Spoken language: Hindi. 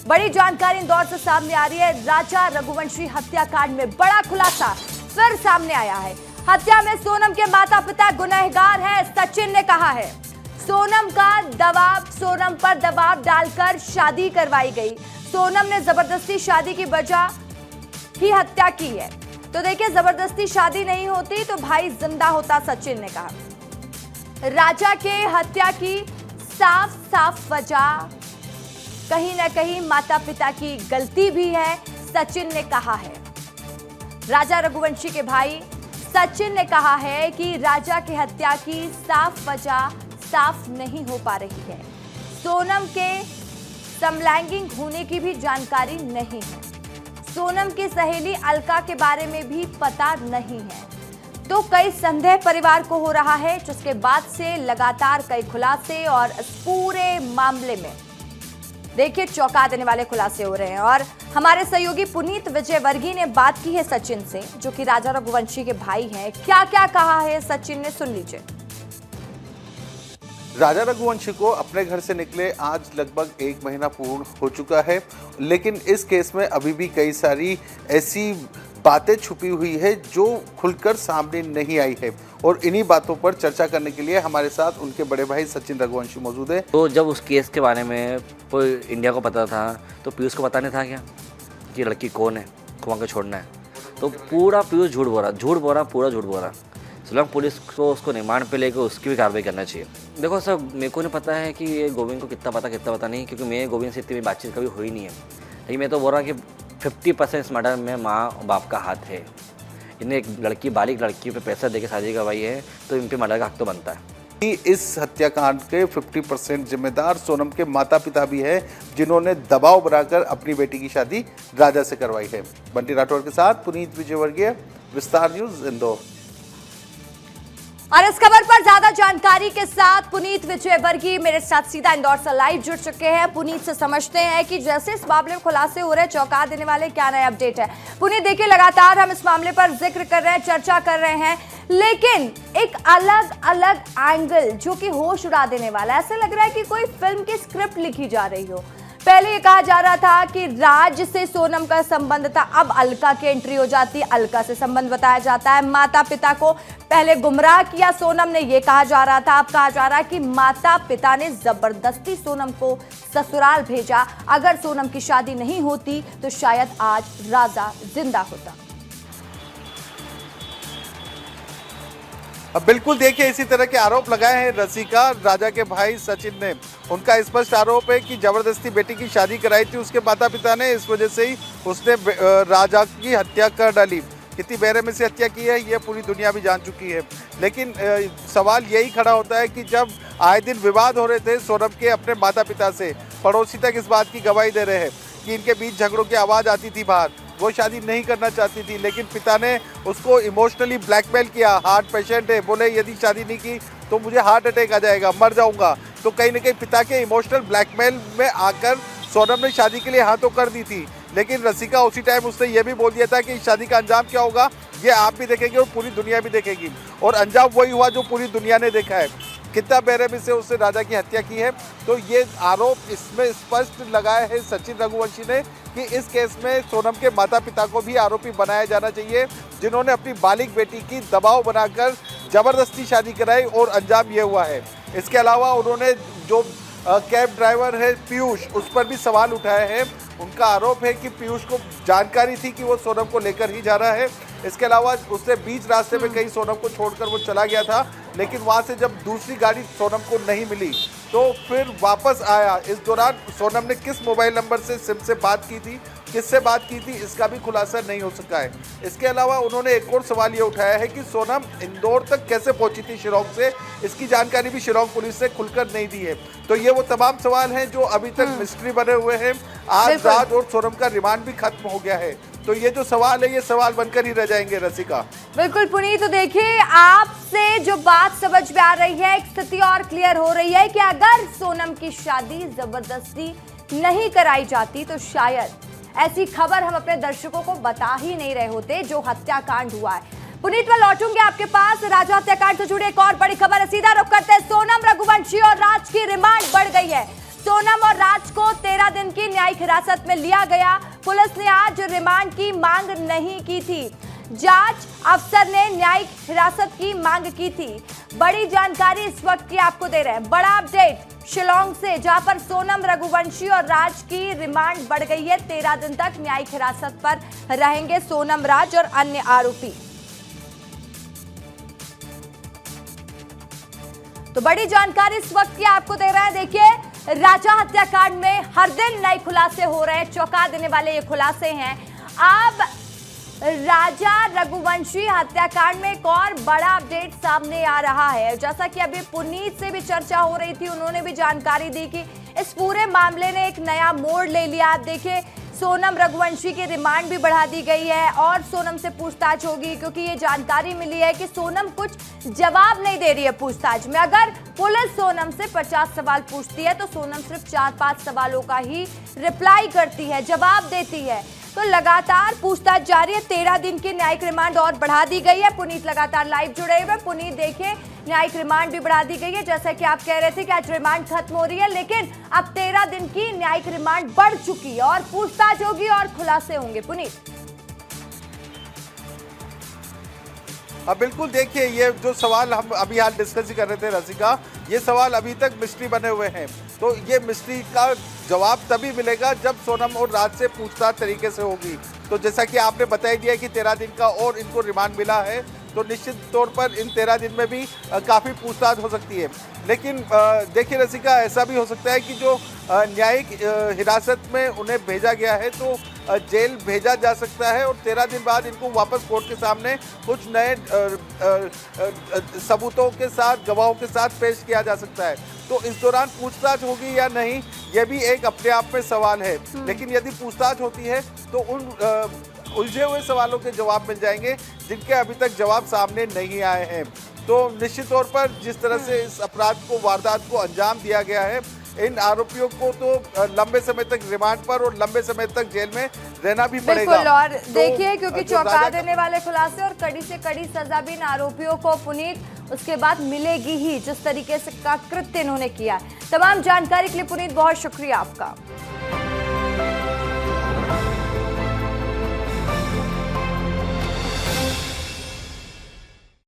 बड़ी जानकारी इंदौर से सामने आ रही है। राजा रघुवंशी हत्याकांड में बड़ा खुलासा फिर सामने आया है। हत्या में सोनम के माता पिता गुनहगार हैं, सचिन ने कहा है। सोनम पर दबाव डालकर शादी करवाई गई। सोनम ने जबरदस्ती शादी की वजह ही हत्या की है। तो देखिए, जबरदस्ती शादी नहीं होती तो भाई जिंदा होता, सचिन ने कहा। राजा के हत्या की साफ वजह कहीं ना कहीं माता पिता की गलती भी है, सचिन ने कहा है। राजा रघुवंशी के भाई सचिन ने कहा है कि राजा की हत्या की साफ वजह साफ नहीं हो पा रही है। सोनम के समलैंगिक होने की भी जानकारी नहीं है। सोनम की सहेली अलका के बारे में भी पता नहीं है। तो कई संदेह परिवार को हो रहा है, जिसके बाद से लगातार कई खुलासे और इस पूरे मामले में देखिए चौंका देने वाले खुलासे हो रहे हैं। और हमारे सहयोगी पुनीत विजयवर्गीय ने बात की है सचिन से, जो कि राजा रघुवंशी के भाई हैं। क्या क्या कहा है सचिन ने, सुन लीजिए। राजा रघुवंशी को अपने घर से निकले आज लगभग 1 महीना पूर्ण हो चुका है, लेकिन इस केस में अभी भी कई सारी ऐसी बातें छुपी हुई है जो खुलकर सामने नहीं आई है। और इन्हीं बातों पर चर्चा करने के लिए हमारे साथ उनके बड़े भाई सचिन रघुवंशी मौजूद है। तो जब उस केस के बारे में कोई इंडिया को पता था तो पीयूष को पता नहीं था क्या कि लड़की कौन है, वहाँ को छोड़ना है। तो पूरा पीयूष झूठ बोल रहा, पूरा झूठ बोल रहा। इसलिए पुलिस को उसको रिमांड पे लेकर उसकी भी कार्रवाई करना चाहिए। देखो सर, मेरे को नहीं पता है कि ये गोविंद को कितना पता नहीं, क्योंकि मैं गोविंद से इतनी बातचीत कभी हुई नहीं है। लेकिन मैं तो बोल रहा कि 50% इस मर्डर में माँ और बाप का हाथ है। इन्हें एक लड़की, बालिग लड़की पे पैसा देके शादी करवाई है, तो इन पे मर्डर का हक तो बनता है। इस हत्याकांड के 50% जिम्मेदार सोनम के माता पिता भी हैं, जिन्होंने दबाव बनाकर अपनी बेटी की शादी राजा से करवाई है। बंटी राठौर के साथ पुनीत विजयवर्गीय, विस्तार न्यूज, इंदौर। और इस खबर पर ज्यादा जानकारी के साथ पुनीत विजयवर्गीय मेरे साथ सीधा इंदौर से लाइव जुड़ चुके हैं। पुनीत से समझते हैं कि जैसे इस मामले में खुलासे हो रहे हैं, चौंका देने वाले क्या नए अपडेट है। पुनीत, देखिए लगातार हम इस मामले पर जिक्र कर रहे हैं, चर्चा कर रहे हैं, लेकिन एक अलग एंगल जो कि होश उड़ा देने वाला है। ऐसा लग रहा है कि कोई फिल्म की स्क्रिप्ट लिखी जा रही हो। पहले ये कहा जा रहा था कि राज से सोनम का संबंध था, अब अलका की एंट्री हो जाती है, अलका से संबंध बताया जाता है। माता पिता को पहले गुमराह किया सोनम ने, ये कहा जा रहा था, अब कहा जा रहा है कि माता पिता ने जबरदस्ती सोनम को ससुराल भेजा। अगर सोनम की शादी नहीं होती तो शायद आज राजा जिंदा होता। अब बिल्कुल देखिए, इसी तरह के आरोप लगाए हैं रसिका, राजा के भाई सचिन ने। उनका स्पष्ट आरोप है कि जबरदस्ती बेटी की शादी कराई थी उसके माता पिता ने, इस वजह से ही उसने राजा की हत्या कर डाली। कितनी बेरहमी से हत्या की है ये पूरी दुनिया भी जान चुकी है। लेकिन सवाल यही खड़ा होता है कि जब आए दिन विवाद हो रहे थे सोनम के अपने माता पिता से, पड़ोसी तक इस बात की गवाही दे रहे हैं कि इनके बीच झगड़ों की आवाज़ आती थी बाहर, वो शादी नहीं करना चाहती थी, लेकिन पिता ने उसको इमोशनली ब्लैकमेल किया। हार्ट पेशेंट है, बोले यदि शादी नहीं की तो मुझे हार्ट अटैक आ जाएगा, मर जाऊंगा। तो कहीं ना कहीं पिता के इमोशनल ब्लैकमेल में आकर सोनम ने शादी के लिए हाँ तो कर दी थी। लेकिन रसिका उसी टाइम उसने ये भी बोल दिया था कि शादी का अंजाम क्या होगा ये आप भी देखेंगे और पूरी दुनिया भी देखेगी, और अंजाम वही हुआ जो पूरी दुनिया ने देखा है। कितना बेरहमी से उसने राजा की हत्या की है। तो ये आरोप इसमें स्पष्ट लगाया है सचिन रघुवंशी ने कि इस केस में सोनम के माता पिता को भी आरोपी बनाया जाना चाहिए, जिन्होंने अपनी बालिग बेटी की दबाव बनाकर जबरदस्ती शादी कराई और अंजाम ये हुआ है। इसके अलावा उन्होंने जो कैब ड्राइवर है पीयूष, उस पर भी सवाल उठाए हैं। उनका आरोप है कि पीयूष को जानकारी थी कि वो सोनम को लेकर ही जा रहा है। इसके अलावा उसने बीच रास्ते में कहीं सोनम को छोड़कर वो चला गया था, लेकिन वहाँ से जब दूसरी गाड़ी सोनम को नहीं मिली तो फिर वापस आया। इस दौरान सोनम ने किस मोबाइल नंबर से सिम से बात की थी, किससे बात की थी, इसका भी खुलासा नहीं हो सका है। इसके अलावा उन्होंने एक और सवाल ये उठाया है कि सोनम इंदौर तक कैसे पहुंची थी शिलांग से, इसकी जानकारी भी शिलांग पुलिस ने खुलकर नहीं दी है। तो ये वो तमाम सवाल हैं जो अभी तक मिस्ट्री बने हुए हैं। आज राज और सोनम का रिमांड भी खत्म हो गया है, तो ये जो सवाल है ये सवाल बनकर ही रह जाएंगे रसिका। बिल्कुल पुनीत, तो देखिए आपसे जो बात समझ में आ रही है, एक स्थिति और क्लियर हो रही है कि अगर सोनम की शादी जबरदस्ती नहीं कराई जाती तो शायद ऐसी खबर हम अपने दर्शकों को बता ही नहीं रहे होते जो हत्याकांड हुआ है। पुनीत, मैं लौटूंगी आपके पास। राजा हत्याकांड से जुड़ी एक और बड़ी खबर है, सीधा रुख करते हैं। सोनम रघुवंशी और राज की रिमांड बढ़ गई है। सोनम और राज को 13 दिन की न्यायिक हिरासत में लिया गया। पुलिस ने आज रिमांड की मांग नहीं की थी। जांच अफसर ने न्यायिक हिरासत की मांग की थी। बड़ी जानकारी इस वक्त की आपको दे रहे हैं। बड़ा अपडेट शिलांग से, जहां पर सोनम, रघुवंशी और राज की रिमांड बढ़ गई है। 13 दिन तक न्यायिक हिरासत पर रहेंगे सोनम, राज और अन्य आरोपी। तो बड़ी जानकारी इस वक्त की आपको दे रहे हैं। देखिए, राजा हत्याकांड में हर दिन नए खुलासे हो रहे हैं। चौंका देने वाले ये खुलासे हैं। अब राजा रघुवंशी हत्याकांड में एक और बड़ा अपडेट सामने आ रहा है। जैसा कि अभी पुनीत से भी चर्चा हो रही थी, उन्होंने भी जानकारी दी कि इस पूरे मामले ने एक नया मोड़ ले लिया। आप देखिए, सोनम, रघुवंशी की रिमांड भी बढ़ा दी गई है और सोनम से पूछताछ होगी, क्योंकि ये जानकारी मिली है कि सोनम कुछ जवाब नहीं दे रही है पूछताछ में। अगर पुलिस सोनम से 50 सवाल पूछती है तो सोनम सिर्फ 4-5 सवालों का ही रिप्लाई करती है, जवाब देती है। तो लगातार पूछताछ जारी है। 13 दिन की न्यायिक रिमांड और बढ़ा दी गई है। पुनीत लगातार लाइव जुड़े हुए। पुनीत, देखिए, न्यायिक रिमांड भी बढ़ा दी गई है। जैसा कि आप कह रहे थे कि आज रिमांड खत्म हो रही है, लेकिन अब 13 दिन की न्यायिक रिमांड बढ़ चुकी है और पूछताछ होगी और खुलासे होंगे। पुनीत, अब बिल्कुल देखिए, ये जो सवाल हम अभी हाल डिस्कस ही कर रहे थे रसिका, ये सवाल अभी तक मिस्ट्री बने हुए हैं। तो ये मिस्ट्री का जवाब तभी मिलेगा जब सोनम और राज से पूछताछ तरीके से होगी। तो जैसा कि आपने बता ही दिया कि 13 दिन का और इनको रिमांड मिला है, तो निश्चित तौर पर इन 13 दिन में भी काफ़ी पूछताछ हो सकती है। लेकिन देखिए रसिका, ऐसा भी हो सकता है कि जो न्यायिक हिरासत में उन्हें भेजा गया है तो जेल भेजा जा सकता है और 13 दिन बाद इनको वापस कोर्ट के सामने कुछ नए सबूतों के साथ, गवाहों के साथ पेश किया जा सकता है। तो इस दौरान पूछताछ होगी या नहीं, यह भी एक अपने आप में सवाल है। लेकिन यदि पूछताछ होती है तो उन उलझे हुए सवालों के जवाब मिल जाएंगे जिनके अभी तक जवाब सामने नहीं आए हैं। तो निश्चित तौर पर जिस तरह से इस अपराध को, वारदात को अंजाम दिया गया है, इन आरोपियों को तो लंबे समय तक रिमांड पर और लंबे समय तक जेल में रहना भी पड़ेगा। बिल्कुल, और तो देखिए, क्योंकि चौंका देने वाले खुलासे और कड़ी से कड़ी सजा भी इन आरोपियों को पुनीत उसके बाद मिलेगी ही, जिस तरीके से का कृत्य इन्होंने किया। तमाम जानकारी के लिए पुनीत बहुत शुक्रिया आपका।